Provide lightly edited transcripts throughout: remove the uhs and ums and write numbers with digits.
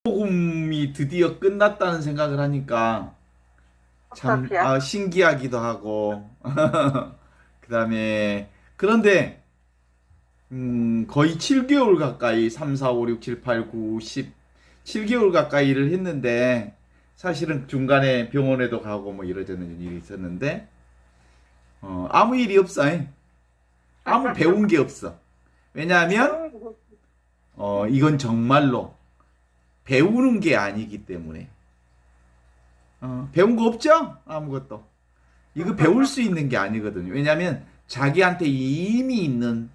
복음이 드디어 끝났다는 생각을 하니까 참 어떡해요? 신기하기도 하고 그다음에 그런데 거의 7개월 가까이 3, 4, 5, 6, 7, 8, 9, 10 7개월 가까이 일을 했는데 사실은 중간에 병원에도 가고 뭐 이러저런 일이 있었는데 아무 일이 없어. 아무 배운 게 없어. 왜냐하면 이건 정말로 배우는 게 아니기 때문에 배운 거 없죠? 아무것도. 이거 배울 수 있는 게 아니거든요. 왜냐하면 자기한테 이미 있는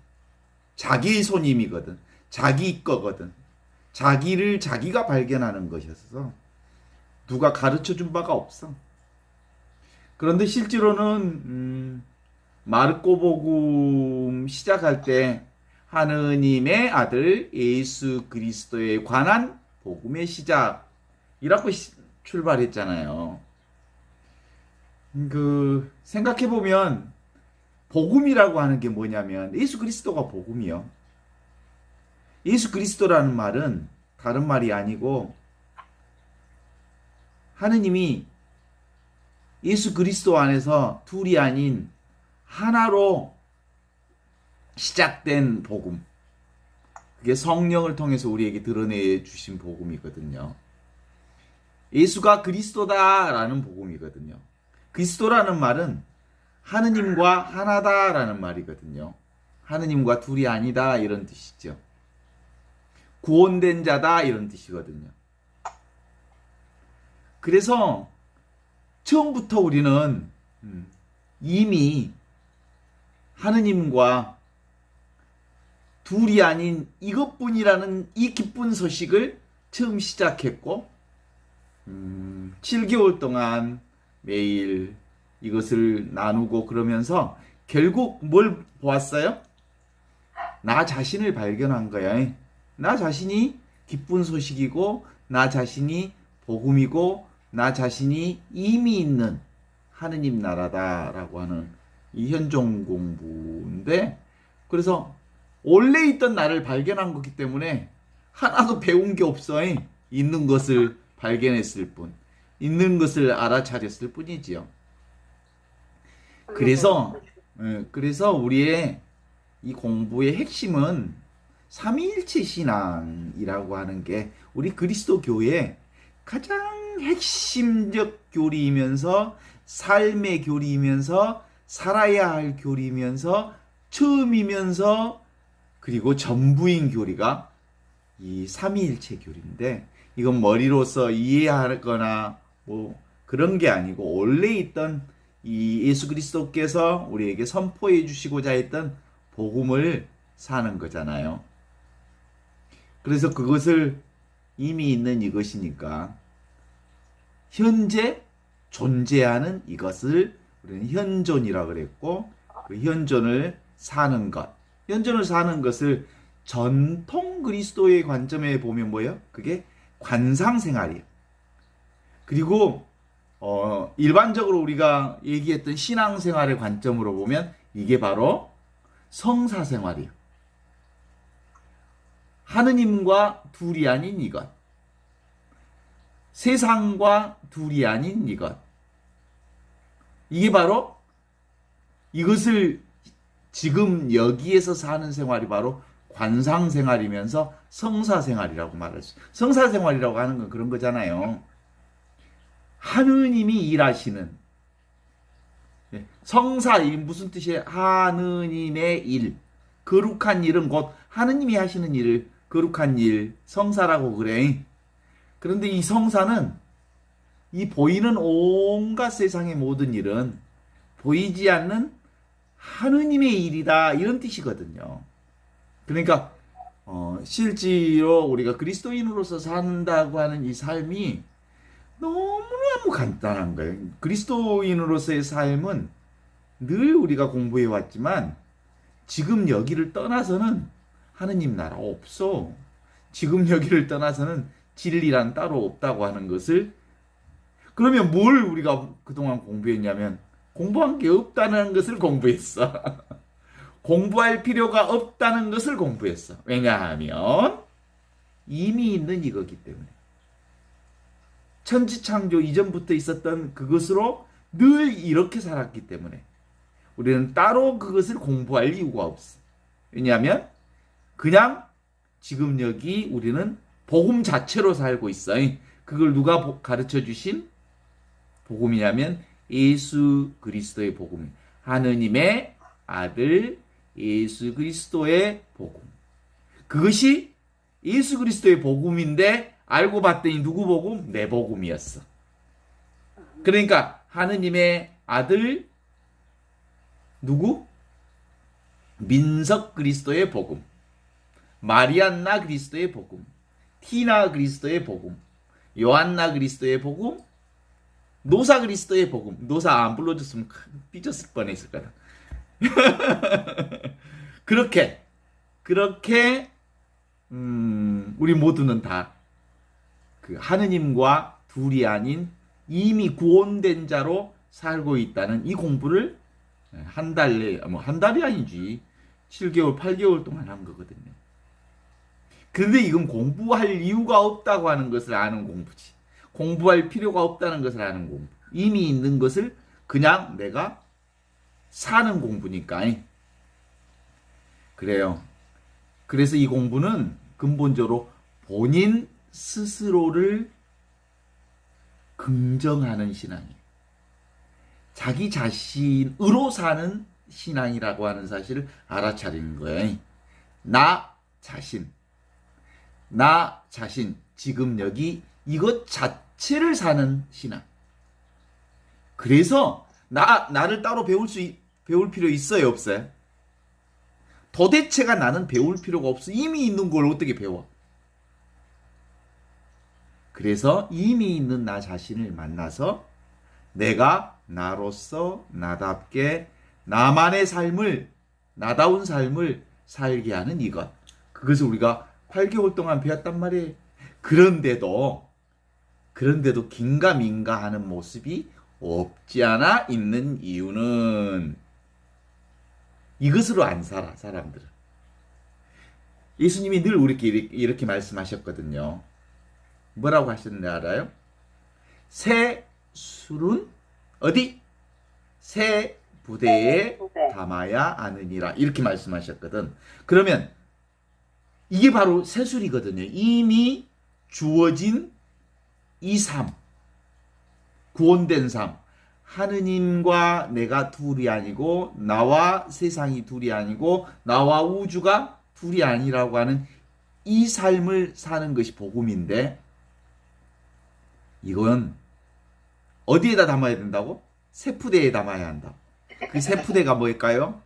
자기의 손님이거든. 자기 거거든. 자기를 자기가 발견하는 것이어서 누가 가르쳐 준 바가 없어. 그런데 실제로는 마르코복음 시작할 때 하느님의 아들 예수 그리스도에 관한 복음의 시작이라고 출발했잖아요. 생각해 보면 복음이라고 하는 게 뭐냐면 예수 그리스도가 복음이요. 예수 그리스도라는 말은 다른 말이 아니고 하느님이 예수 그리스도 안에서 둘이 아닌 하나로 시작된 복음. 그게 성령을 통해서 우리에게 드러내 주신 복음이거든요. 예수가 그리스도다라는 복음이거든요. 그리스도라는 말은 하느님과 하나다라는 말이거든요. 하느님과 둘이 아니다 이런 뜻이죠. 구원된 자다 이런 뜻이거든요. 그래서 처음부터 우리는 이미 하느님과 둘이 아닌 이것뿐이라는 이 기쁜 소식을 처음 시작했고 7개월 동안 매일 이것을 나누고 그러면서 결국 뭘 보았어요? 나 자신을 발견한 거야. 나 자신이 기쁜 소식이고 나 자신이 복음이고 나 자신이 이미 있는 하느님 나라다라고 하는 이 현종 공부인데 그래서 원래 있던 나를 발견한 거기 때문에 하나도 배운 게 없어. 있는 것을 발견했을 뿐. 있는 것을 알아차렸을 뿐이지요. 그래서 우리의 이 공부의 핵심은 삼위일체 신앙이라고 하는 게 우리 그리스도 교회의 가장 핵심적 교리이면서 삶의 교리이면서 살아야 할 교리이면서 처음이면서 그리고 전부인 교리가 이 삼위일체 교리인데 이건 머리로서 이해하거나 뭐 그런 게 아니고 원래 있던 이 예수 그리스도께서 우리에게 선포해 주시고자 했던 복음을 사는 거잖아요. 그래서 그것을 이미 있는 이것이니까 현재 존재하는 이것을 우리는 현존이라고 그랬고 그 현존을 사는 것. 현존을 사는 것을 전통 그리스도의 관점에 보면 뭐예요? 그게 관상생활이에요. 그리고 일반적으로 우리가 얘기했던 신앙생활의 관점으로 보면 이게 바로 성사생활이에요. 하느님과 둘이 아닌 이것. 세상과 둘이 아닌 이것. 이게 바로 이것을 지금 여기에서 사는 생활이 바로 관상생활이면서 성사생활이라고 말할 수. 성사생활이라고 하는 건 그런 거잖아요. 하느님이 일하시는 성사 이 무슨 뜻이에요? 하느님의 일. 거룩한 일은 곧 하느님이 하시는 일을 거룩한 일, 성사라고 그래. 그런데 이 성사는 이 보이는 온갖 세상의 모든 일은 보이지 않는 하느님의 일이다 이런 뜻이거든요. 그러니까 실제로 우리가 그리스도인으로서 산다고 하는 이 삶이 너무너무 간단한 거예요. 그리스도인으로서의 삶은 늘 우리가 공부해 왔지만 지금 여기를 떠나서는 하느님 나라 없어. 지금 여기를 떠나서는 진리란 따로 없다고 하는 것을 그러면 뭘 우리가 그동안 공부했냐면 공부한 게 없다는 것을 공부했어. 공부할 필요가 없다는 것을 공부했어. 왜냐하면 이미 있는 이거기 때문에. 천지창조 이전부터 있었던 그것으로 늘 이렇게 살았기 때문에 우리는 따로 그것을 공부할 이유가 없어. 왜냐하면 그냥 지금 여기 우리는 복음 자체로 살고 있어. 그걸 누가 가르쳐 주신 복음이냐면 예수 그리스도의 복음. 하느님의 아들 예수 그리스도의 복음. 그것이 예수 그리스도의 복음인데 알고 봤더니 누구 복음? 내 복음이었어. 그러니까 하느님의 아들 누구? 민석 그리스도의 복음, 마리안나 그리스도의 복음, 티나 그리스도의 복음, 요한나 그리스도의 복음, 노사 그리스도의 복음. 노사 안 불러줬으면 삐졌을 뻔했을 거다. 그렇게 우리 모두는 다 그 하느님과 둘이 아닌 이미 구원된 자로 살고 있다는 이 공부를 한 달 내에, 한 달이 아니지. 7개월, 8개월 동안 한 거거든요. 그런데 이건 공부할 이유가 없다고 하는 것을 아는 공부지. 공부할 필요가 없다는 것을 아는 공부. 이미 있는 것을 그냥 내가 사는 공부니까. 그래요. 그래서 이 공부는 근본적으로 본인 스스로를 긍정하는 신앙이에요. 자기 자신으로 사는 신앙이라고 하는 사실을 알아차리는 거예요. 나 자신, 지금 여기 이것 자체를 사는 신앙. 그래서 나를 따로 배울 필요 있어요, 없어요? 도대체가 나는 배울 필요가 없어. 이미 있는 걸 어떻게 배워? 그래서 이미 있는 나 자신을 만나서 내가 나로서 나답게 나만의 삶을, 나다운 삶을 살게 하는 이것. 그것을 우리가 8개월 동안 배웠단 말이에요. 그런데도 긴가민가 하는 모습이 없지 않아 있는 이유는 이것으로 안 살아, 사람들은. 예수님이 늘 우리에게 이렇게 말씀하셨거든요. 뭐라고 하셨는지 알아요? 새 술은 어디? 새 부대에 담아야 아느니라. 이렇게 말씀하셨거든. 그러면 이게 바로 새 술이거든요. 이미 주어진 이 삶, 구원된 삶. 하느님과 내가 둘이 아니고 나와 세상이 둘이 아니고 나와 우주가 둘이 아니라고 하는 이 삶을 사는 것이 복음인데 이건 어디에다 담아야 된다고? 세푸대에 담아야 한다. 그 세푸대가 뭘까요?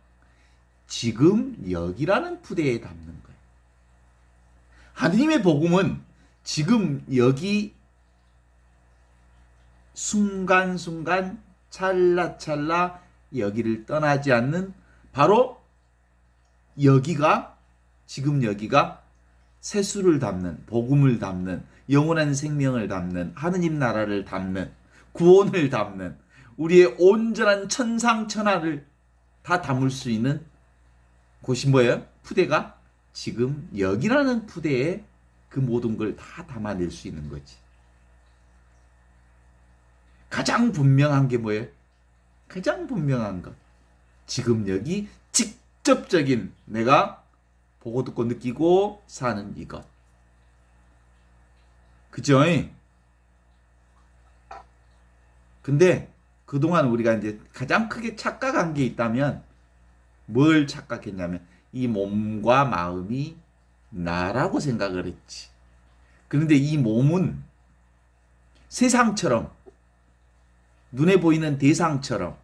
지금 여기라는 푸대에 담는 거예요. 하느님의 복음은 지금 여기 순간순간 찰나찰나 여기를 떠나지 않는 바로 여기가 지금 여기가 세수를 담는 복음을 담는 영원한 생명을 담는 하느님 나라를 담는 구원을 담는 우리의 온전한 천상천하를 다 담을 수 있는 곳이 뭐예요? 푸대가 지금 여기라는 푸대에 그 모든 걸 다 담아낼 수 있는 거지. 가장 분명한 게 뭐예요? 가장 분명한 것. 지금 여기 직접적인 내가 보고 듣고 느끼고 사는 이것. 그죠? 근데 그동안 우리가 이제 가장 크게 착각한 게 있다면 뭘 착각했냐면 이 몸과 마음이 나라고 생각을 했지. 그런데 이 몸은 세상처럼 눈에 보이는 대상처럼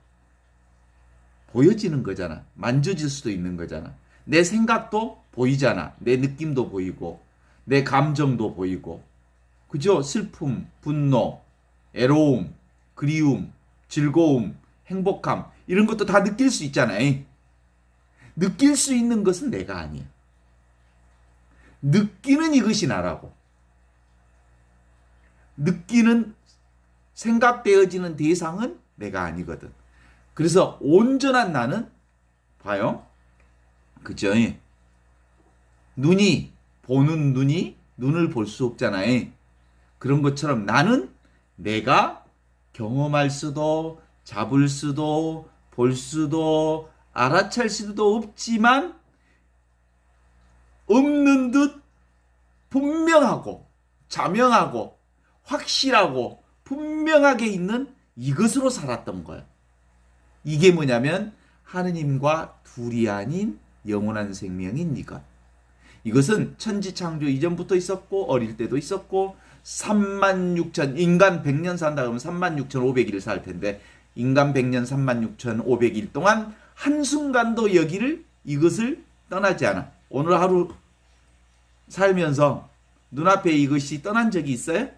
보여지는 거잖아. 만져질 수도 있는 거잖아. 내 생각도 보이잖아. 내 느낌도 보이고 내 감정도 보이고 그죠? 슬픔, 분노, 애로움, 그리움, 즐거움, 행복함 이런 것도 다 느낄 수 있잖아요. 느낄 수 있는 것은 내가 아니야. 느끼는 이것이 나라고. 느끼는 생각되어지는 대상은 내가 아니거든. 그래서 온전한 나는 봐요. 그죠? 눈이 보는 눈이 눈을 볼 수 없잖아요. 그런 것처럼 나는 내가 경험할 수도 잡을 수도 볼 수도 알아챌 수도 없지만 없는 듯 분명하고 자명하고 확실하고 분명하게 있는 이것으로 살았던 거예요. 이게 뭐냐면 하느님과 둘이 아닌 영원한 생명인 이것. 이것은 천지창조 이전부터 있었고 어릴 때도 있었고 36,000 인간 100년 산다 그러면 36,500일을 살 텐데 인간 100년 36,500일 동안 한순간도 여기를 이것을 떠나지 않아. 오늘 하루 살면서 눈앞에 이것이 떠난 적이 있어요?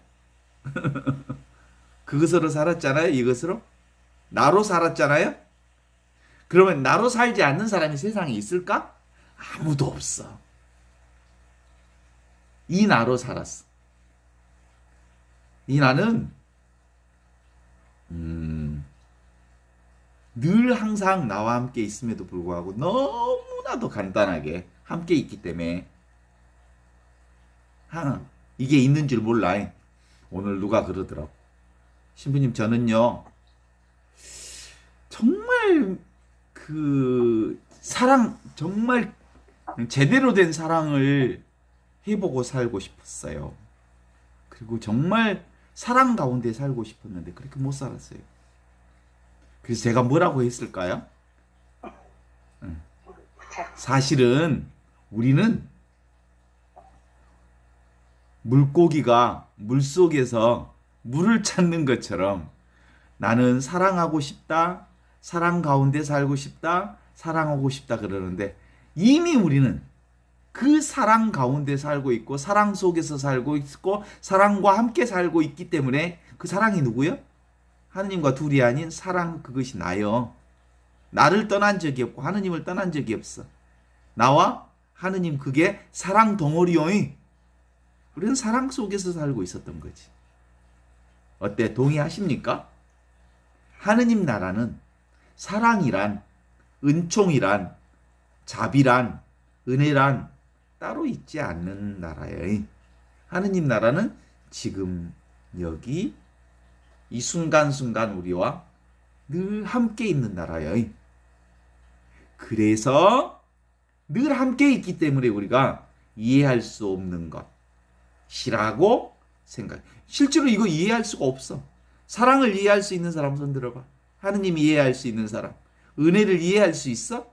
그것으로 살았잖아요. 이것으로. 나로 살았잖아요. 그러면 나로 살지 않는 사람이 세상에 있을까? 아무도 없어. 이 나로 살았어. 이 나는 늘 항상 나와 함께 있음에도 불구하고 너무나도 간단하게 함께 있기 때문에 이게 있는 줄 몰라. 오늘 누가 그러더라고. 신부님 저는요 정말 그 사랑 정말 제대로 된 사랑을 해보고 살고 싶었어요. 그리고 정말 사랑 가운데 살고 싶었는데 그렇게 못 살았어요. 그래서 제가 뭐라고 했을까요? 사실은 우리는 물고기가 물속에서 물을 찾는 것처럼 나는 사랑하고 싶다, 사랑 가운데 살고 싶다, 사랑하고 싶다 그러는데 이미 우리는 그 사랑 가운데 살고 있고 사랑 속에서 살고 있고 사랑과 함께 살고 있기 때문에 그 사랑이 누구요? 하느님과 둘이 아닌 사랑 그것이 나요. 나를 떠난 적이 없고 하느님을 떠난 적이 없어. 나와 하느님 그게 사랑 덩어리요. 우리는 사랑 속에서 살고 있었던 거지. 어때? 동의하십니까? 하느님 나라는 사랑이란 은총이란 자비란 은혜란 따로 있지 않는 나라예요. 하느님 나라는 지금 여기 이 순간순간 우리와 늘 함께 있는 나라예요. 그래서 늘 함께 있기 때문에 우리가 이해할 수 없는 것이라고 생각. 실제로 이거 이해할 수가 없어. 사랑을 이해할 수 있는 사람 손 들어봐. 하느님 이해할 수 있는 사람. 은혜를 이해할 수 있어?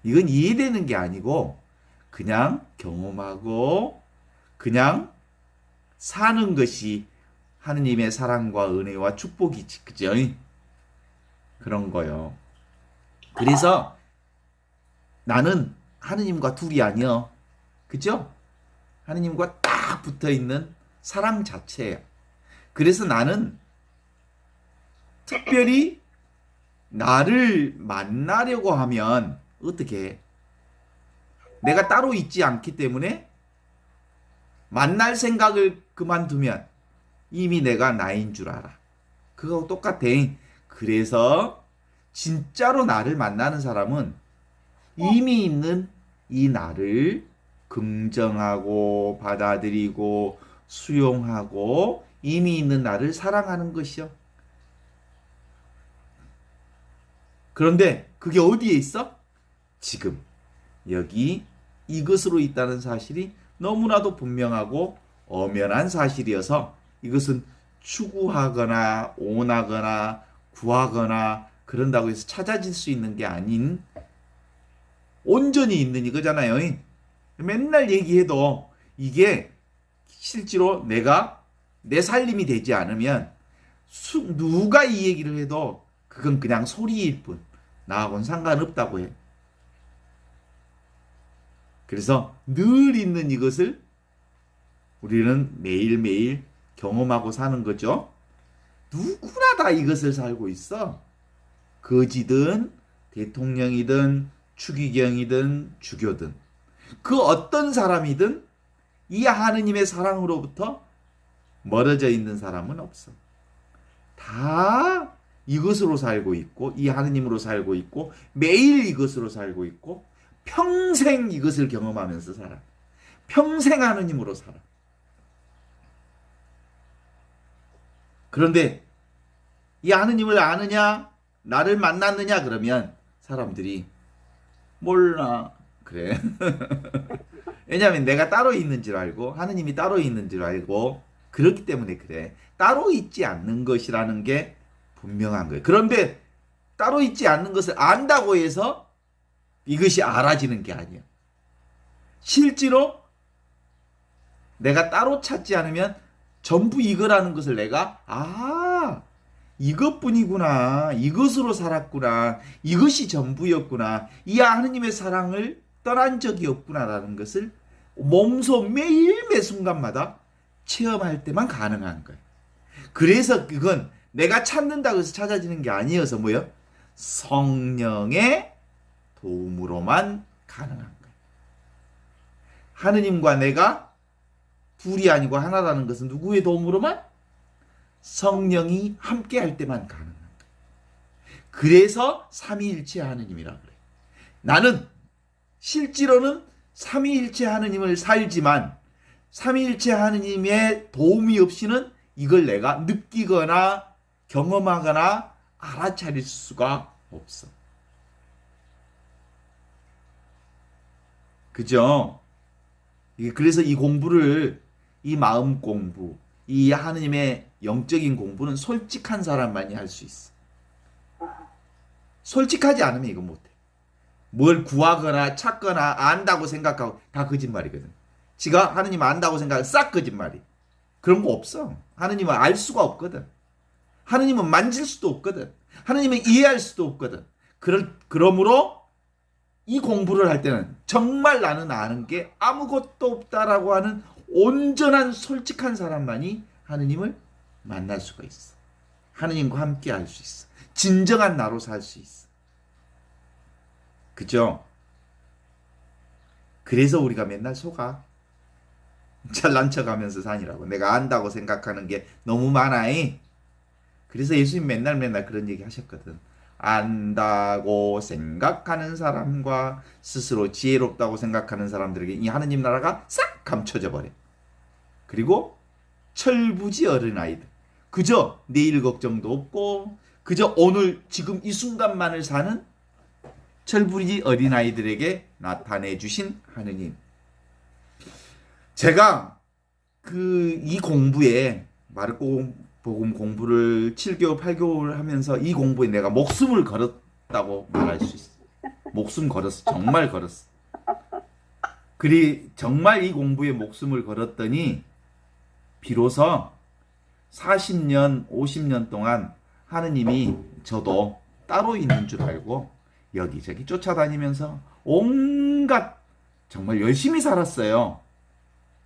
이건 이해되는 게 아니고 그냥 경험하고 그냥 사는 것이 하느님의 사랑과 은혜와 축복이지. 그죠? 그런 거요. 그래서 나는 하느님과 둘이 아니여. 그죠? 하느님과 딱 붙어 있는 사랑 자체예요. 그래서 나는 특별히 나를 만나려고 하면 어떻게 해? 내가 따로 있지 않기 때문에 만날 생각을 그만두면 이미 내가 나인 줄 알아. 그거하고 똑같아. 그래서 진짜로 나를 만나는 사람은 이미 있는 이 나를 긍정하고 받아들이고 수용하고 이미 있는 나를 사랑하는 것이요. 그런데 그게 어디에 있어? 지금 여기 이것으로 있다는 사실이 너무나도 분명하고 엄연한 사실이어서 이것은 추구하거나 원하거나 구하거나 그런다고 해서 찾아질 수 있는 게 아닌 온전히 있는 이거잖아요. 맨날 얘기해도 이게 실제로 내가 내 살림이 되지 않으면 누가 이 얘기를 해도 그건 그냥 소리일 뿐 나하고는 상관없다고 해. 그래서 늘 있는 이것을 우리는 매일매일 경험하고 사는 거죠. 누구나 다 이것을 살고 있어. 거지든 대통령이든 추기경이든 주교든 그 어떤 사람이든 이 하느님의 사랑으로부터 멀어져 있는 사람은 없어. 다 이것으로 살고 있고 이 하느님으로 살고 있고 매일 이것으로 살고 있고 평생 이것을 경험하면서 살아. 평생 하느님으로 살아. 그런데 이 하느님을 아느냐? 나를 만났느냐? 그러면 사람들이 몰라. 그래. 왜냐하면 내가 따로 있는 줄 알고 하느님이 따로 있는 줄 알고 그렇기 때문에 그래. 따로 있지 않는 것이라는 게 분명한 거예요. 그런데 따로 있지 않는 것을 안다고 해서 이것이 알아지는 게 아니야. 실제로 내가 따로 찾지 않으면 전부 이거라는 것을 내가 이것뿐이구나. 이것으로 살았구나. 이것이 전부였구나. 이 하느님의 사랑을 떠난 적이 없구나라는 것을 몸소 매일 매 순간마다 체험할 때만 가능한 거예요. 그래서 그건 내가 찾는다고 해서 찾아지는 게 아니어서 뭐요? 성령의 도움으로만 가능한 거예요. 하느님과 내가 둘이 아니고 하나라는 것은 누구의 도움으로만? 성령이 함께 할 때만 가능한 거예요. 그래서 삼위일체 하느님이라 그래요. 나는 실제로는 삼위일체 하느님을 살지만 삼위일체 하느님의 도움이 없이는 이걸 내가 느끼거나 경험하거나 알아차릴 수가 없어. 그죠? 그래서 이 공부를, 이 마음 공부, 이 하느님의 영적인 공부는 솔직한 사람만이 할 수 있어. 솔직하지 않으면 이거 못해. 뭘 구하거나 찾거나 안다고 생각하고 다 거짓말이거든. 지가 하느님 안다고 생각하면 싹 거짓말이. 그런 거 없어. 하느님은 알 수가 없거든. 하느님은 만질 수도 없거든. 하느님은 이해할 수도 없거든. 그러므로 이 공부를 할 때는 정말 나는 아는 게 아무것도 없다라고 하는 온전한 솔직한 사람만이 하느님을 만날 수가 있어. 하느님과 함께 할 수 있어. 진정한 나로 살 수 있어. 그죠? 그래서 우리가 맨날 속아. 잘난 척하면서 사니라고. 내가 안다고 생각하는 게 너무 많아이. 그래서 예수님 맨날 그런 얘기 하셨거든. 안다고 생각하는 사람과 스스로 지혜롭다고 생각하는 사람들에게 이 하느님 나라가 싹 감춰져 버려. 그리고 철부지 어린아이들. 그저 내일 걱정도 없고 그저 오늘 지금 이 순간만을 사는 철부지 어린아이들에게 나타내 주신 하느님. 제가 이 공부에 마르코복음 공부를 7개월, 8개월 하면서 이 공부에 내가 목숨을 걸었다고 말할 수 있어. 목숨 걸었어. 정말 걸었어. 정말 이 공부에 목숨을 걸었더니 비로소 40년, 50년 동안 하느님이 저도 따로 있는 줄 알고 여기저기 쫓아다니면서 온갖 정말 열심히 살았어요.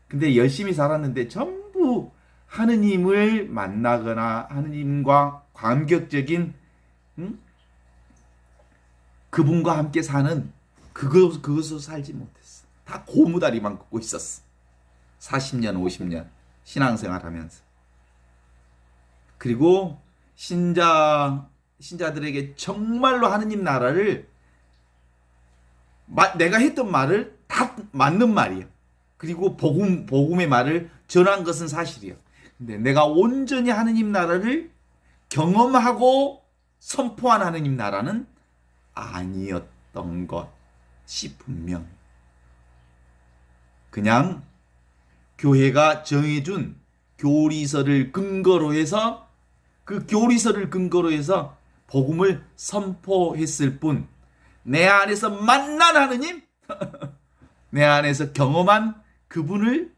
근데 열심히 살았는데 전부 하느님을 만나거나 하느님과 감격적인 그분과 함께 사는 그것으로 살지 못했어. 다 고무다리만 걷고 있었어. 40년, 50년 신앙생활 하면서. 그리고 신자들에게 정말로 하느님 나라를 내가 했던 말을 다 맞는 말이야. 그리고 복음의 말을 전한 것은 사실이야. 근데 내가 온전히 하느님 나라를 경험하고 선포한 하느님 나라는 아니었던 것이 분명. 그냥 교회가 정해준 교리서를 근거로 해서 그 교리서를 근거로 해서 복음을 선포했을 뿐 내 안에서 만난 하느님 내 안에서 경험한 그분을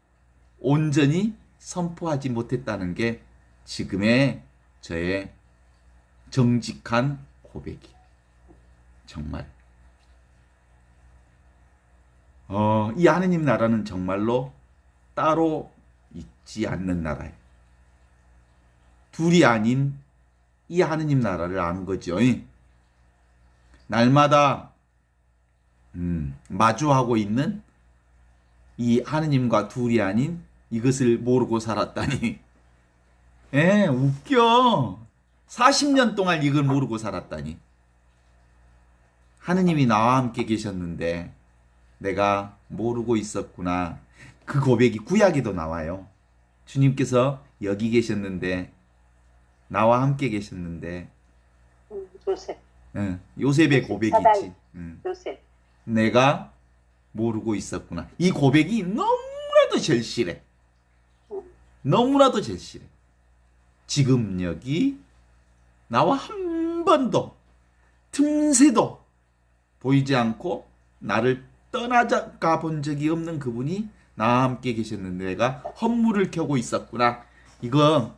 온전히 선포하지 못했다는 게 지금의 저의 정직한 고백이. 정말 이 하느님 나라는 정말로 따로 있지 않는 나라예요. 둘이 아닌 이 하느님 나라를 아는 거죠. 날마다 마주하고 있는 이 하느님과 둘이 아닌 이것을 모르고 살았다니. 웃겨. 40년 동안 이걸 모르고 살았다니. 하느님이 나와 함께 계셨는데 내가 모르고 있었구나. 그 고백이 구약에도 나와요. 주님께서 여기 계셨는데 나와 함께 계셨는데 요셉. 요셉의 요셉, 사다리. 고백이지. 요셉. 내가 모르고 있었구나. 이 고백이 너무나도 절실해. 너무나도 절실해. 지금 여기 나와 한 번도 틈새도 보이지 않고 나를 떠나가 본 적이 없는 그분이 나와 함께 계셨는데 내가 헌물을 켜고 있었구나. 이거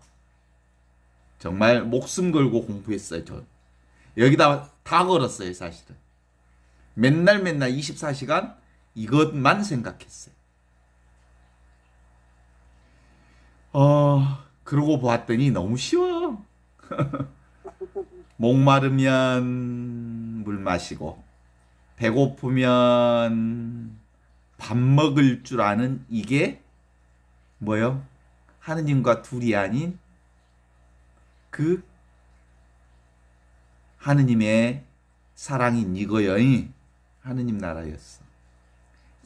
정말 목숨 걸고 공부했어요. 저 여기다 다 걸었어요. 사실은 맨날 24시간 이것만 생각했어요. 그러고 보았더니 너무 쉬워. 목마르면 물 마시고 배고프면 밥 먹을 줄 아는 이게 뭐요? 하느님과 둘이 아닌 그 하느님의 사랑인 이거요. 하느님 나라였어.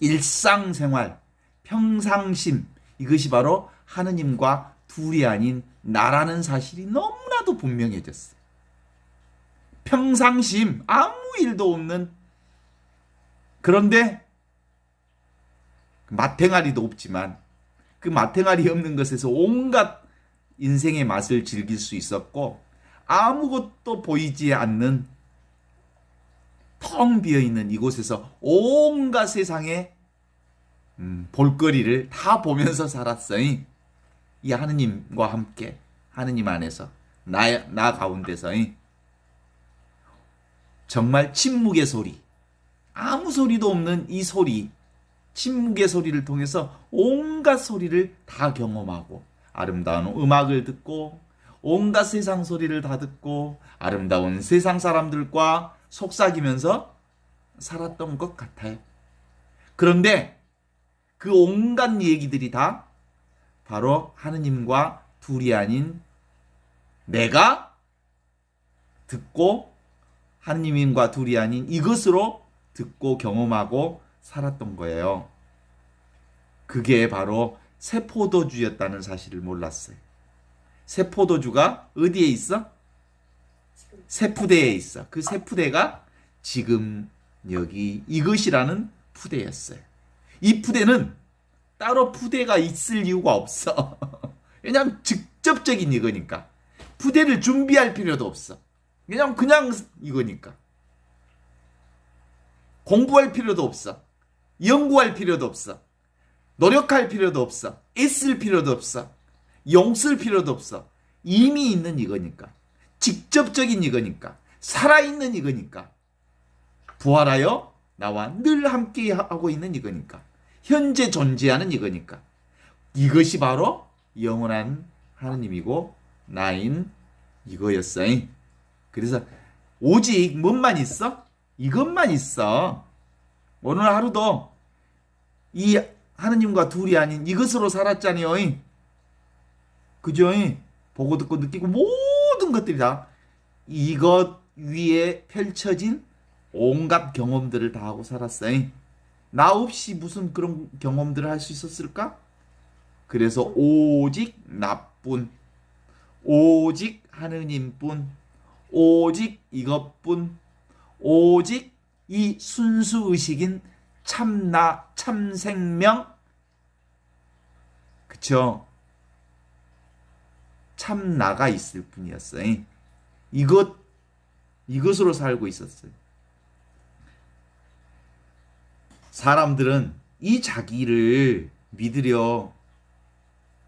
일상생활, 평상심 이것이 바로 하느님과 둘이 아닌 나라는 사실이 너무나도 분명해졌어. 평상심 아무 일도 없는 그런데 마탱아리도 없지만 그 마탱아리 없는 것에서 온갖 인생의 맛을 즐길 수 있었고 아무것도 보이지 않는 텅 비어있는 이곳에서 온갖 세상의 볼거리를 다 보면서 살았어요. 이 하느님과 함께 하느님 안에서 나 가운데서 정말 침묵의 소리 아무 소리도 없는 이 소리 침묵의 소리를 통해서 온갖 소리를 다 경험하고 아름다운 음악을 듣고 온갖 세상 소리를 다 듣고 아름다운 세상 사람들과 속삭이면서 살았던 것 같아요. 그런데 그 온갖 얘기들이 다 바로 하느님과 둘이 아닌 내가 듣고 하느님과 둘이 아닌 이것으로 듣고 경험하고 살았던 거예요. 그게 바로 새 포도주였다는 사실을 몰랐어요. 새 포도주가 어디에 있어? 새 푸대에 있어. 그 새 푸대가 지금 여기 이것이라는 푸대였어요. 이 푸대는 따로 푸대가 있을 이유가 없어. 왜냐하면 직접적인 이거니까. 푸대를 준비할 필요도 없어. 그냥 이거니까. 공부할 필요도 없어. 연구할 필요도 없어. 노력할 필요도 없어. 애쓸 필요도 없어. 용쓸 필요도 없어. 이미 있는 이거니까. 직접적인 이거니까. 살아있는 이거니까. 부활하여 나와 늘 함께 하고 있는 이거니까. 현재 존재하는 이거니까. 이것이 바로 영원한 하느님이고 나인 이거였어요. 그래서 오직 뭔만 있어? 이것만 있어. 오늘 하루도 이 하느님과 둘이 아닌 이것으로 살았잖아요. 그죠? 보고 듣고 느끼고 모든 것들이 다 이것 위에 펼쳐진 온갖 경험들을 다 하고 살았어요. 나 없이 무슨 그런 경험들을 할 수 있었을까? 그래서 오직 나뿐, 오직 하느님뿐, 오직 이것뿐, 오직 이 순수의식인 참나, 참생명, 그쵸? 참나가 있을 뿐이었어요. 이것으로 살고 있었어요. 사람들은 이 자기를 믿으려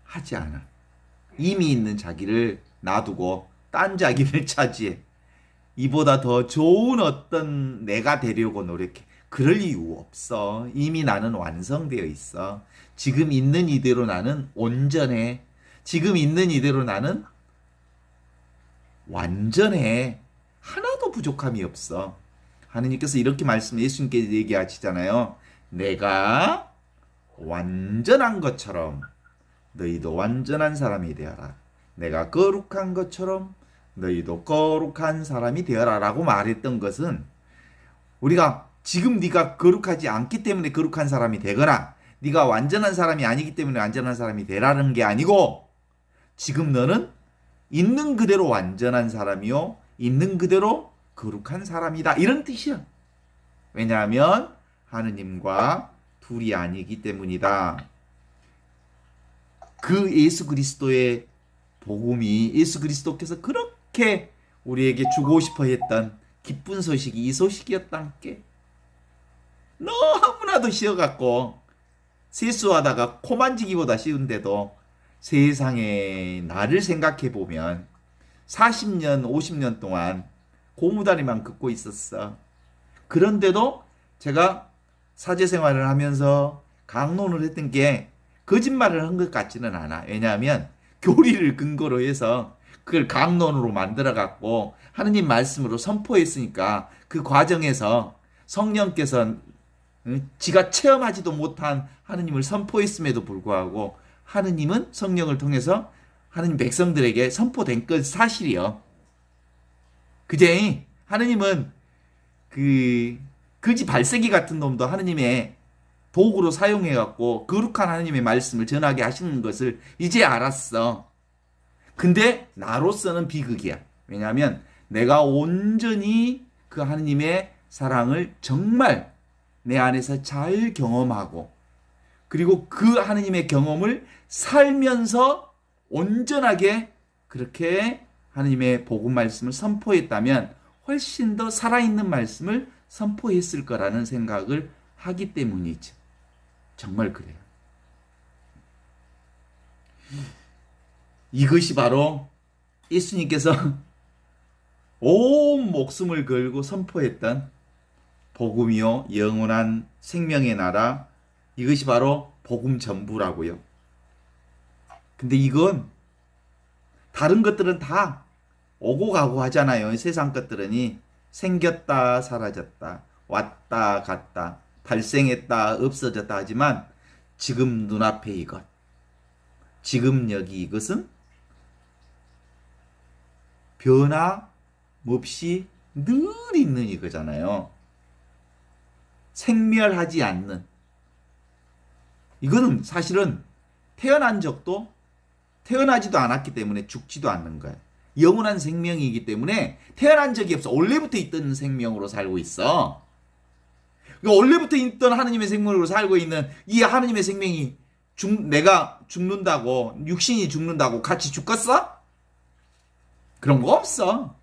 하지 않아. 이미 있는 자기를 놔두고 딴 자기를 차지해. 이보다 더 좋은 어떤 내가 되려고 노력해. 그럴 이유 없어. 이미 나는 완성되어 있어. 지금 있는 이대로 나는 온전해. 지금 있는 이대로 나는 완전해. 하나도 부족함이 없어. 하느님께서 이렇게 예수님께서 얘기하시잖아요. 내가 완전한 것처럼 너희도 완전한 사람이 되어라. 내가 거룩한 것처럼 너희도 거룩한 사람이 되어라 라고 말했던 것은 우리가 지금 네가 거룩하지 않기 때문에 거룩한 사람이 되거나 네가 완전한 사람이 아니기 때문에 완전한 사람이 되라는 게 아니고 지금 너는 있는 그대로 완전한 사람이요 있는 그대로 거룩한 사람이다. 이런 뜻이야. 왜냐하면 하느님과 둘이 아니기 때문이다. 그 예수 그리스도의 복음이 예수 그리스도께서 그렇게 우리에게 주고 싶어 했던 기쁜 소식이 이 소식이었다 함께. 너무나도 쉬워갖고 세수하다가 코 만지기보다 쉬운데도 세상에 나를 생각해 보면 40년 50년 동안 고무다리만 긋고 있었어. 그런데도 제가 사제 생활을 하면서 강론을 했던 게 거짓말을 한 것 같지는 않아. 왜냐하면 교리를 근거로 해서 그걸 강론으로 만들어 갖고 하느님 말씀으로 선포했으니까 그 과정에서 성령께서 지가 체험하지도 못한 하느님을 선포했음에도 불구하고 하느님은 성령을 통해서 하느님 백성들에게 선포된 것 사실이요. 그제 하느님은 그 거지 발세기 같은 놈도 하느님의 도구로 사용해 갖고 거룩한 하느님의 말씀을 전하게 하시는 것을 이제 알았어. 근데 나로서는 비극이야. 왜냐하면 내가 온전히 그 하느님의 사랑을 정말 내 안에서 잘 경험하고 그리고 그 하느님의 경험을 살면서 온전하게 그렇게 하느님의 복음 말씀을 선포했다면 훨씬 더 살아있는 말씀을 선포했을 거라는 생각을 하기 때문이죠. 정말 그래요. 이것이 바로 예수님께서 온 목숨을 걸고 선포했던 복음이요 영원한 생명의 나라, 이것이 바로 복음 전부라고요. 근데 이건 다른 것들은 다 오고 가고 하잖아요. 세상 것들은 생겼다 사라졌다 왔다 갔다 발생했다 없어졌다 하지만 지금 눈앞에 이것, 지금 여기 이것은 변함없이 늘 있는 이거잖아요. 생멸하지 않는. 이거는 사실은 태어난 적도 태어나지도 않았기 때문에 죽지도 않는 거예요. 영원한 생명이기 때문에 태어난 적이 없어. 원래부터 있던 생명으로 살고 있어. 그러니까 원래부터 있던 하느님의 생명으로 살고 있는 이 하느님의 생명이 내가 죽는다고, 육신이 죽는다고 같이 죽겠어? 그런 거 없어.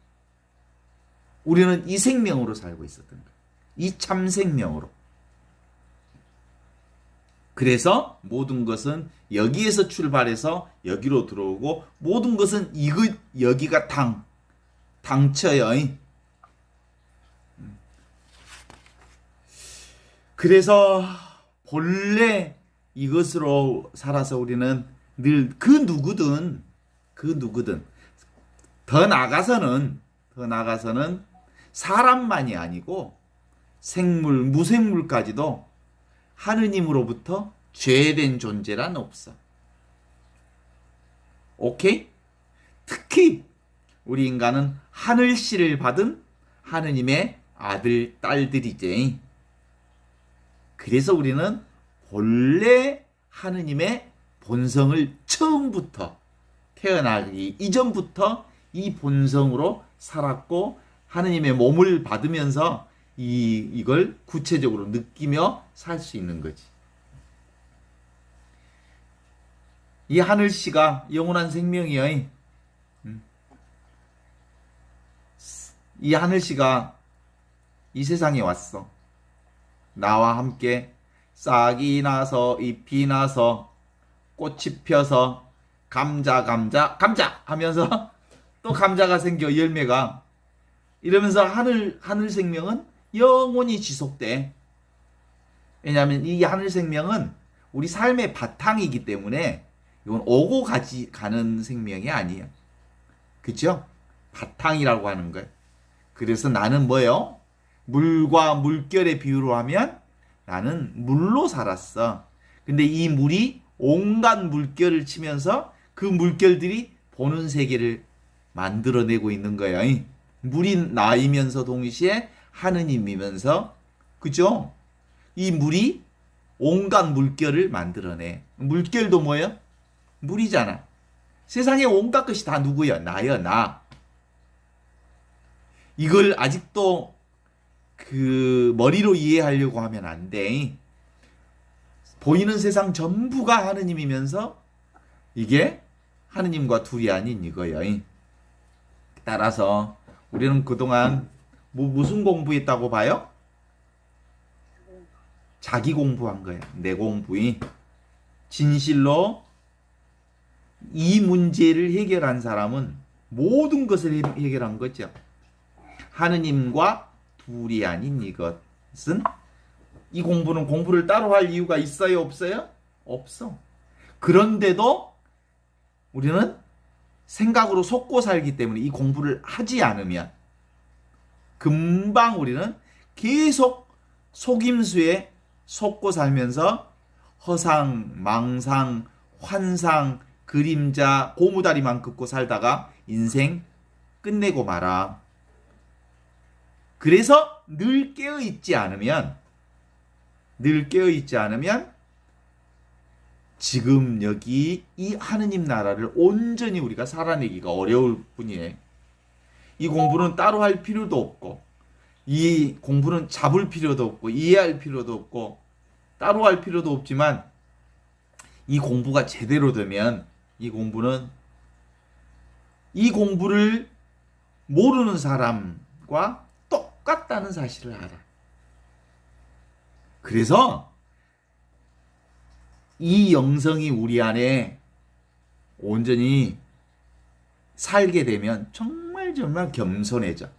우리는 이 생명으로 살고 있었던 거야. 이 참 생명으로. 그래서 모든 것은 여기에서 출발해서 여기로 들어오고 모든 것은 여기가 당처여. 그래서 본래 이것으로 살아서 우리는 늘 그 누구든 더 나아가서는 사람만이 아니고 생물, 무생물까지도 하느님으로부터 죄된 존재란 없어. 오케이? 특히 우리 인간은 하늘씨를 받은 하느님의 아들, 딸들이지. 그래서 우리는 본래 하느님의 본성을 처음부터 태어나기 이전부터 이 본성으로 살았고 하느님의 몸을 받으면서 이걸 구체적으로 느끼며 살 수 있는 거지. 이 하늘씨가 영원한 생명이여. 이 하늘씨가 이 세상에 왔어. 나와 함께 싹이 나서 잎이 나서 꽃이 펴서 감자 하면서 또 감자가 생겨 열매가 이러면서 하늘 생명은 영원히 지속돼. 왜냐하면 이 하늘 생명은 우리 삶의 바탕이기 때문에 이건 오고 가는 생명이 아니에요. 그죠? 바탕이라고 하는 거예요. 그래서 나는 뭐예요? 물과 물결의 비유로 하면 나는 물로 살았어. 근데 이 물이 온갖 물결을 치면서 그 물결들이 보는 세계를 만들어내고 있는 거예요. 물이 나이면서 동시에 하느님이면서, 그죠? 이 물이 온갖 물결을 만들어내. 물결도 뭐예요? 물이잖아. 세상의 온갖 것이 다 누구야? 나야, 나. 이걸 아직도 그 머리로 이해하려고 하면 안 돼. 보이는 세상 전부가 하느님이면서 이게 하느님과 둘이 아닌 이거예요. 따라서 우리는 그동안 무슨 공부했다고 봐요? 자기 공부한 거야. 내 공부이. 진실로 이 문제를 해결한 사람은 모든 것을 해결한 거죠. 하느님과 둘이 아닌 이것은, 이 공부는 공부를 따로 할 이유가 있어요, 없어요? 없어. 그런데도 우리는 생각으로 속고 살기 때문에 이 공부를 하지 않으면 금방 우리는 계속 속임수에 속고 살면서 허상, 망상, 환상, 그림자, 고무다리만 긋고 살다가 인생 끝내고 말아. 그래서 늘 깨어있지 않으면 지금 여기 이 하느님 나라를 온전히 우리가 살아내기가 어려울 뿐이에요. 이 공부는 따로 할 필요도 없고, 이 공부는 잡을 필요도 없고, 이해할 필요도 없고, 따로 할 필요도 없지만, 이 공부가 제대로 되면 이 공부를 모르는 사람과 똑같다는 사실을 알아. 그래서 이 영성이 우리 안에 온전히 살게 되면 정말 겸손해져.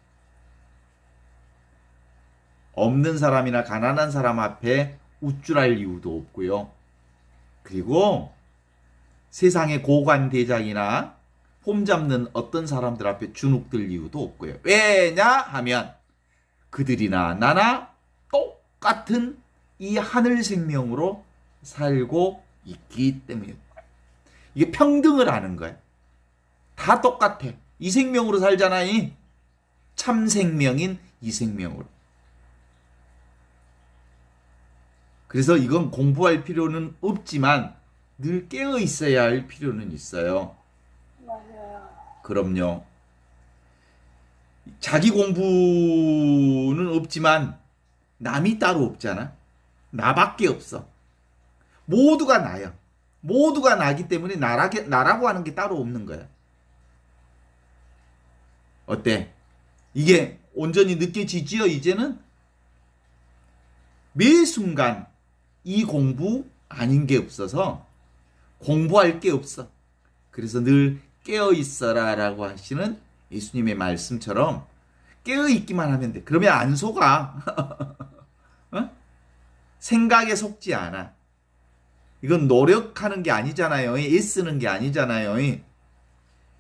없는 사람이나 가난한 사람 앞에 우쭐할 이유도 없고요. 그리고 세상의 고관대장이나 폼 잡는 어떤 사람들 앞에 주눅들 이유도 없고요. 왜냐 하면 그들이나 나나 똑같은 이 하늘 생명으로 살고 있기 때문에, 이게 평등을 하는 거야. 다 똑같아. 이 생명으로 살잖아. 참 생명인 이 생명으로. 그래서 이건 공부할 필요는 없지만 늘 깨어 있어야 할 필요는 있어요. 맞아요. 그럼요. 자기 공부는 없지만 남이 따로 없잖아. 나밖에 없어. 모두가 나야. 모두가 나기 때문에 나라고 하는 게 따로 없는 거야. 어때? 이게 온전히 느껴지지요? 이제는 매 순간 이 공부 아닌 게 없어서 공부할 게 없어. 그래서 늘 깨어 있어라 라고 하시는 예수님의 말씀처럼 깨어 있기만 하면 돼. 그러면 안 속아. 어? 생각에 속지 않아. 이건 노력하는 게 아니잖아요. 애쓰는 게 아니잖아요.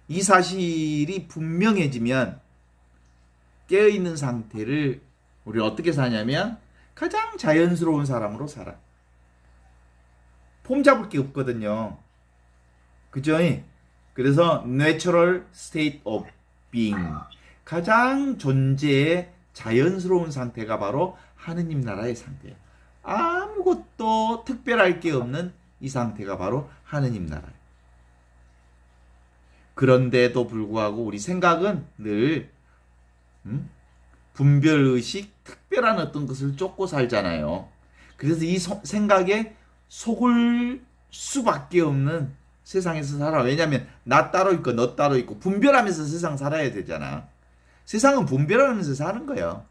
이 사실이 분명해지면 깨어있는 상태를 우리 어떻게 사냐면 가장 자연스러운 사람으로 살아. 폼 잡을 게 없거든요. 그죠? 그래서 natural state of being, 가장 존재의 자연스러운 상태가 바로 하느님 나라의 상태예요. 아무것도 특별할 게 없는 이 상태가 바로 하느님 나라예요. 그런데도 불구하고 우리 생각은 늘 분별의식, 특별한 어떤 것을 쫓고 살잖아요. 그래서 이 생각에 속을 수밖에 없는 세상에서 살아. 왜냐하면 나 따로 있고 너 따로 있고 분별하면서 세상 살아야 되잖아. 세상은 분별하면서 사는 거예요.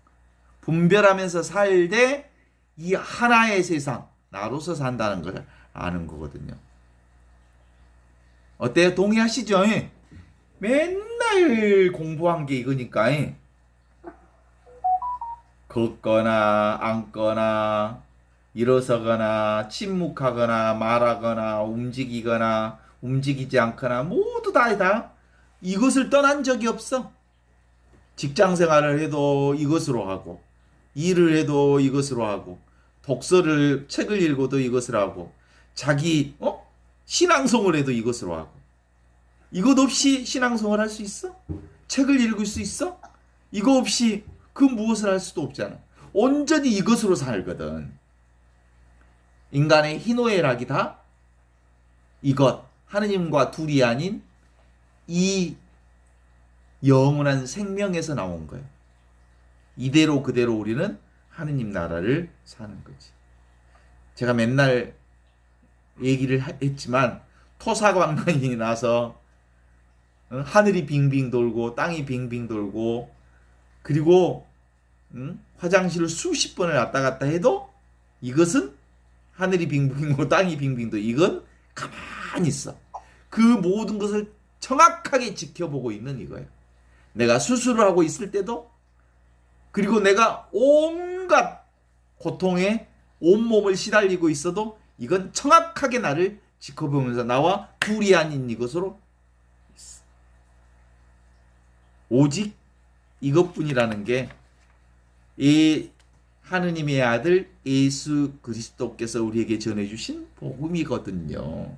분별하면서 살되 이 하나의 세상, 나로서 산다는 걸 아는 거거든요. 어때요? 동의하시죠? 맨날 공부한 게 이거니까. 걷거나 앉거나 일어서거나 침묵하거나 말하거나 움직이거나 움직이지 않거나 모두 다 이것을 떠난 적이 없어. 직장 생활을 해도 이것으로 하고, 일을 해도 이것으로 하고, 책을 읽어도 이것을 하고, 자기 신앙송을 해도 이것으로 하고. 이것 없이 신앙송을 할 수 있어? 책을 읽을 수 있어? 이거 없이 그 무엇을 할 수도 없잖아. 온전히 이것으로 살거든. 인간의 희노애락이 다 이것, 하느님과 둘이 아닌 이 영원한 생명에서 나온 거예요. 이대로 그대로 우리는 하느님 나라를 사는 거지. 제가 맨날 얘기를 했지만 토사광난이 나서 하늘이 빙빙 돌고 땅이 빙빙 돌고 그리고 화장실을 수십 번을 왔다 갔다 해도 이것은 하늘이 빙빙 돌고 땅이 빙빙 돌고 이건 가만히 있어. 그 모든 것을 정확하게 지켜보고 있는 이거예요. 내가 수술을 하고 있을 때도 그리고 내가 온갖 고통에 온몸을 시달리고 있어도 이건 정확하게 나를 지켜보면서 나와 둘이 아닌 이것으로 있어. 오직 이것뿐이라는 게 이 하느님의 아들 예수 그리스도께서 우리에게 전해주신 복음이거든요.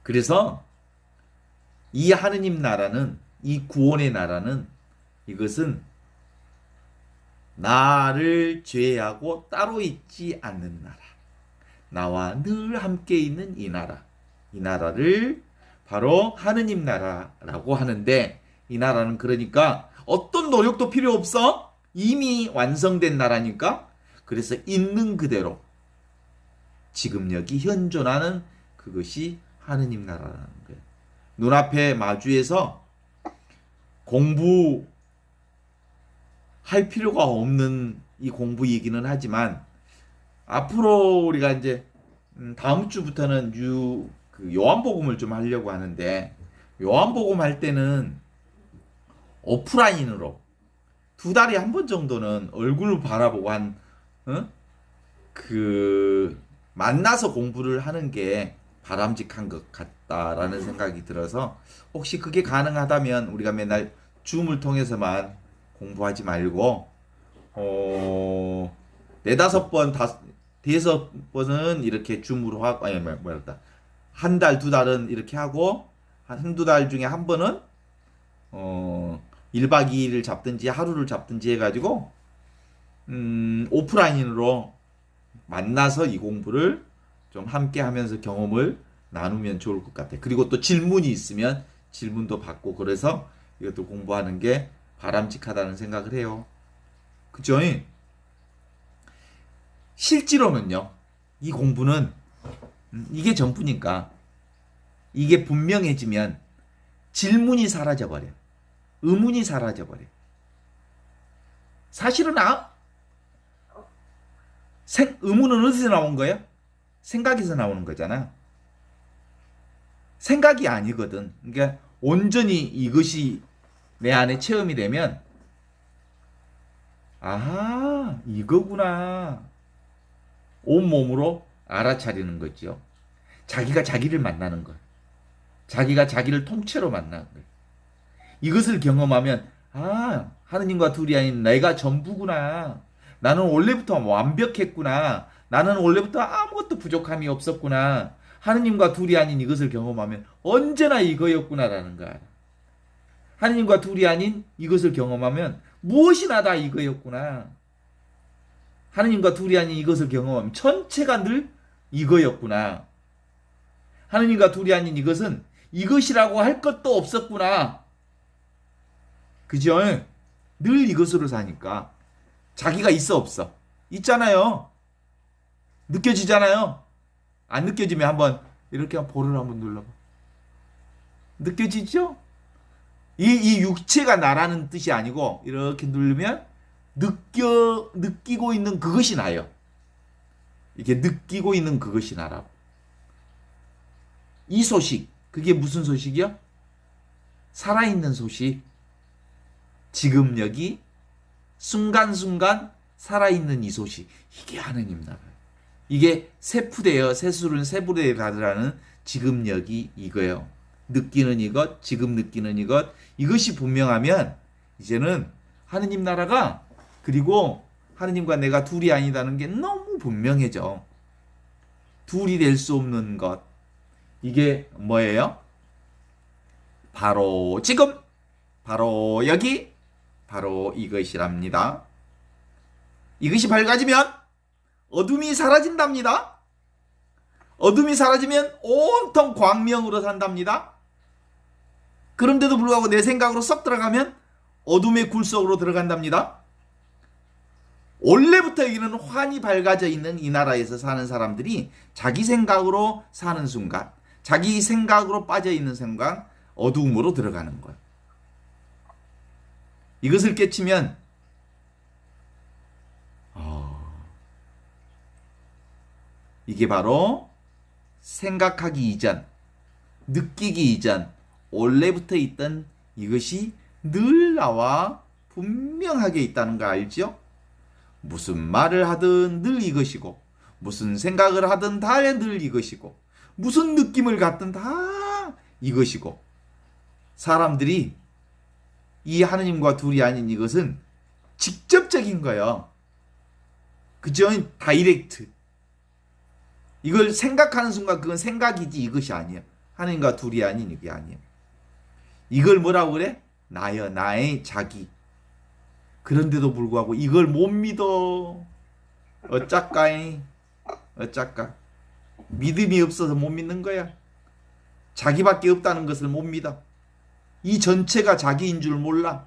그래서 이 하느님 나라는 이 구원의 나라는 이것은 나를 제외하고 따로 있지 않는 나라. 나와 늘 함께 있는 이 나라. 이 나라를 바로 하느님 나라라고 하는데 이 나라는 그러니까 어떤 노력도 필요 없어. 이미 완성된 나라니까. 그래서 있는 그대로 지금 여기 현존하는 그것이 하느님 나라라는 거예요. 눈앞에 마주해서 공부할 필요가 없는 이 공부이기는 하지만 앞으로 우리가 이제 다음 주부터는 요한복음을 좀 하려고 하는데 요한복음 할 때는 오프라인으로 2달에 한 번 정도는 얼굴을 바라보고 만나서 공부를 하는 게 바람직한 것 같다라는 생각이 들어서 혹시 그게 가능하다면 우리가 맨날 줌을 통해서만 공부하지 말고 4-5번, 5번은 이렇게 줌으로 하고 한 달, 2달은 이렇게 하고 한두 달 중에 한 번은 1박 2일을 잡든지 하루를 잡든지 해가지고 오프라인으로 만나서 이 공부를 좀 함께 하면서 경험을 나누면 좋을 것 같아요. 그리고 또 질문이 있으면 질문도 받고 그래서 이것도 공부하는 게 바람직하다는 생각을 해요. 그죠? 실제로는요. 이 공부는 이게 전부니까 이게 분명해지면 질문이 사라져버려요. 의문이 사라져버려요. 사실은 의문은 어디서 나온 거예요? 생각에서 나오는 거잖아. 생각이 아니거든. 그러니까 온전히 이것이 내 안에 체험이 되면 아하 이거구나. 온몸으로 알아차리는 거죠. 자기가 자기를 만나는 것. 자기가 자기를 통째로 만나는 거예요. 이것을 경험하면 하느님과 둘이 아닌 내가 전부구나. 나는 원래부터 완벽했구나. 나는 원래부터 아무것도 부족함이 없었구나. 하느님과 둘이 아닌 이것을 경험하면 언제나 이거였구나라는 거 알아. 하느님과 둘이 아닌 이것을 경험하면 무엇이나 다 이거였구나. 하느님과 둘이 아닌 이것을 경험하면 전체가 늘 이거였구나. 하느님과 둘이 아닌 이것은 이것이라고 할 것도 없었구나. 그죠? 늘 이것으로 사니까 자기가 있어 없어? 있잖아요. 느껴지잖아요. 안 느껴지면 한번 이렇게 볼을 한번 눌러봐. 느껴지죠? 이 육체가 나라는 뜻이 아니고 이렇게 누르면 느끼고 있는 그것이 나요. 이렇게 느끼고 있는 그것이 나라고. 이 소식, 그게 무슨 소식이요? 살아있는 소식. 지금 여기 순간순간 살아있는 이 소식. 이게 하느님 나라예요. 이게 세푸대요. 세술은 세부대에 가더라는 지금 여기 이거예요. 느끼는 이것, 지금 느끼는 이것. 이것이 분명하면 이제는 하느님 나라가 그리고 하느님과 내가 둘이 아니다는 게 너무 분명해져. 둘이 될 수 없는 것. 이게 뭐예요? 바로 지금, 바로 여기, 바로 이것이랍니다. 이것이 밝아지면 어둠이 사라진답니다. 어둠이 사라지면 온통 광명으로 산답니다. 그런데도 불구하고 내 생각으로 썩 들어가면 어둠의 굴 속으로 들어간답니다. 원래부터 여기는 환히 밝아져 있는 이 나라에서 사는 사람들이 자기 생각으로 사는 순간, 자기 생각으로 빠져 있는 순간 어두움으로 들어가는 거예요. 이것을 깨치면 이게 바로 생각하기 이전, 느끼기 이전, 원래부터 있던 이것이 늘 나와 분명하게 있다는 거 알죠? 무슨 말을 하든 늘 이것이고, 무슨 생각을 하든 다 늘 이것이고, 무슨 느낌을 갖든 다 이것이고, 사람들이 이 하느님과 둘이 아닌 이것은 직접적인 거예요. 그죠? 다이렉트. 이걸 생각하는 순간 그건 생각이지 이것이 아니에요. 하느님과 둘이 아닌 이게 아니에요. 이걸 뭐라고 그래? 나여, 나의 자기. 그런데도 불구하고 이걸 못 믿어. 어쩔까이? 어쩔까? 믿음이 없어서 못 믿는 거야. 자기밖에 없다는 것을 못 믿어. 이 전체가 자기인 줄 몰라.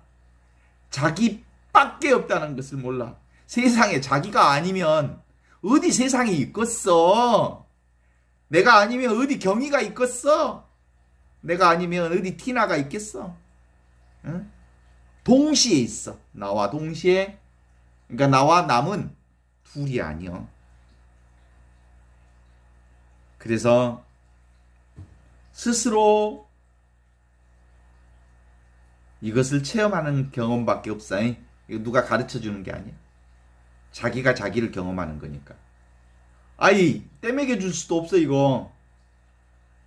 자기밖에 없다는 것을 몰라. 세상에 자기가 아니면 어디 세상에 있겠어? 내가 아니면 어디 경희가 있겠어? 내가 아니면 어디 티나가 있겠어? 응? 동시에 있어. 나와 동시에. 그러니까 나와 남은 둘이 아니여. 그래서 스스로 이것을 체험하는 경험밖에 없어. 이거 누가 가르쳐 주는 게 아니야. 자기가 자기를 경험하는 거니까. 아이, 떼매겨 줄 수도 없어, 이거.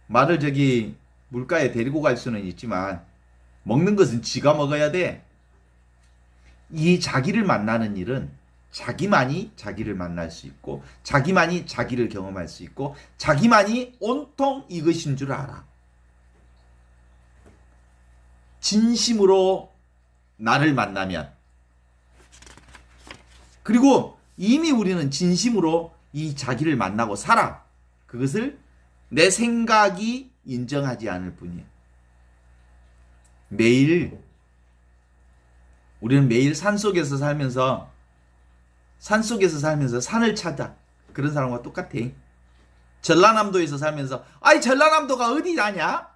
말을 저기 물가에 데리고 갈 수는 있지만 먹는 것은 지가 먹어야 돼. 이 자기를 만나는 일은 자기만이 자기를 만날 수 있고, 자기만이 자기를 경험할 수 있고, 자기만이 온통 이것인 줄 알아. 진심으로 나를 만나면, 그리고 이미 우리는 진심으로 이 자기를 만나고 살아. 그것을 내 생각이 인정하지 않을 뿐이야. 우리는 매일 산속에서 살면서 산을 찾아. 그런 사람과 똑같아. 전라남도에서 살면서 아이 전라남도가 어디냐냐?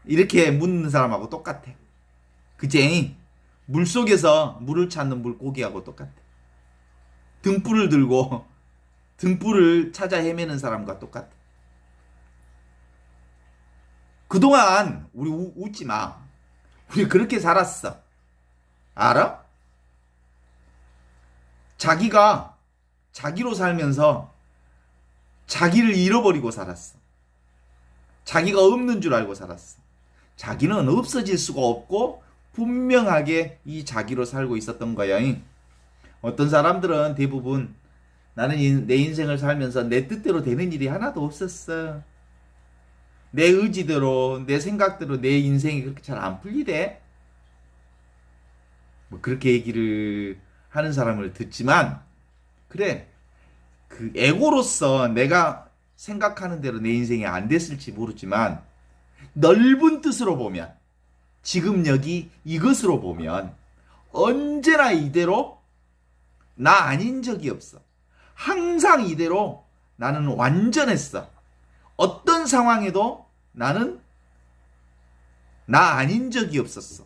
이렇게 묻는 사람하고 똑같아. 그제 물속에서 물을 찾는 물고기하고 똑같아. 등불을 들고 등불을 찾아 헤매는 사람과 똑같아. 그동안 우리 웃지 마. 우리 그렇게 살았어. 알아? 자기가 자기로 살면서 자기를 잃어버리고 살았어. 자기가 없는 줄 알고 살았어. 자기는 없어질 수가 없고 분명하게 이 자기로 살고 있었던 거야. 어떤 사람들은 대부분 나는 내 인생을 살면서 내 뜻대로 되는 일이 하나도 없었어. 내 의지대로, 내 생각대로 내 인생이 그렇게 잘 안 풀리대. 뭐 그렇게 얘기를 하는 사람을 듣지만, 그래, 그 에고로서 내가 생각하는 대로 내 인생이 안 됐을지 모르지만, 넓은 뜻으로 보면, 지금 여기 이것으로 보면 언제나 이대로 나 아닌 적이 없어. 항상 이대로 나는 완전했어. 어떤 상황에도 나는 나 아닌 적이 없었어.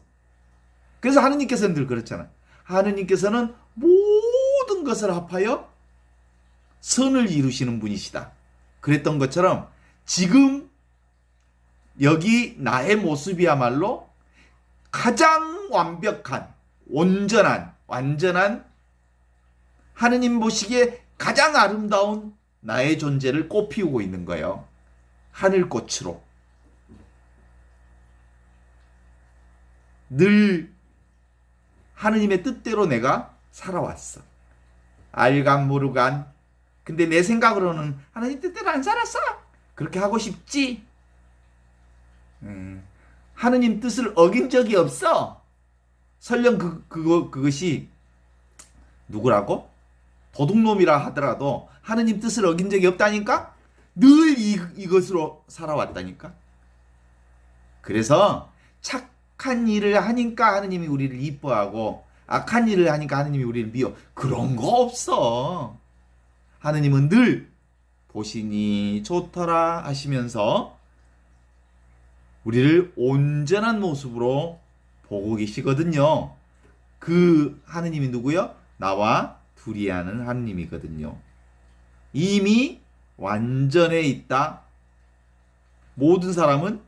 그래서 하느님께서는 늘 그렇잖아. 하느님께서는 모든 것을 합하여 선을 이루시는 분이시다. 그랬던 것처럼 지금 여기 나의 모습이야말로 가장 완벽한, 완전한 하느님 보시기에 가장 아름다운 나의 존재를 꽃피우고 있는 거예요. 하늘꽃으로. 늘 하느님의 뜻대로 내가 살아왔어. 알간 모르간. 근데 내 생각으로는 하느님 뜻대로 안 살았어. 그렇게 하고 싶지. 하느님 뜻을 어긴 적이 없어. 설령 그것이 누구라고? 도둑놈이라 하더라도 하느님 뜻을 어긴 적이 없다니까? 늘 이것으로 살아왔다니까? 그래서 착한 일을 하니까 하느님이 우리를 이뻐하고 악한 일을 하니까 하느님이 우리를 미워. 그런 거 없어. 하느님은 늘 보시니 좋더라 하시면서 우리를 온전한 모습으로 보고 계시거든요. 그 하느님이 누구요? 나와 둘이 하는 하느님이거든요. 이미 완전해 있다. 모든 사람은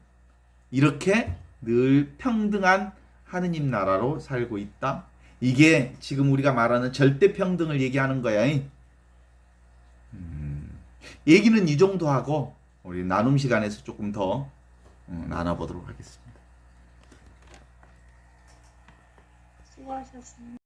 이렇게 늘 평등한 하느님 나라로 살고 있다. 이게 지금 우리가 말하는 절대 평등을 얘기하는 거야. 얘기는 이 정도 하고 우리 나눔 시간에서 조금 더 나눠보도록 하겠습니다. 수고하셨습니다.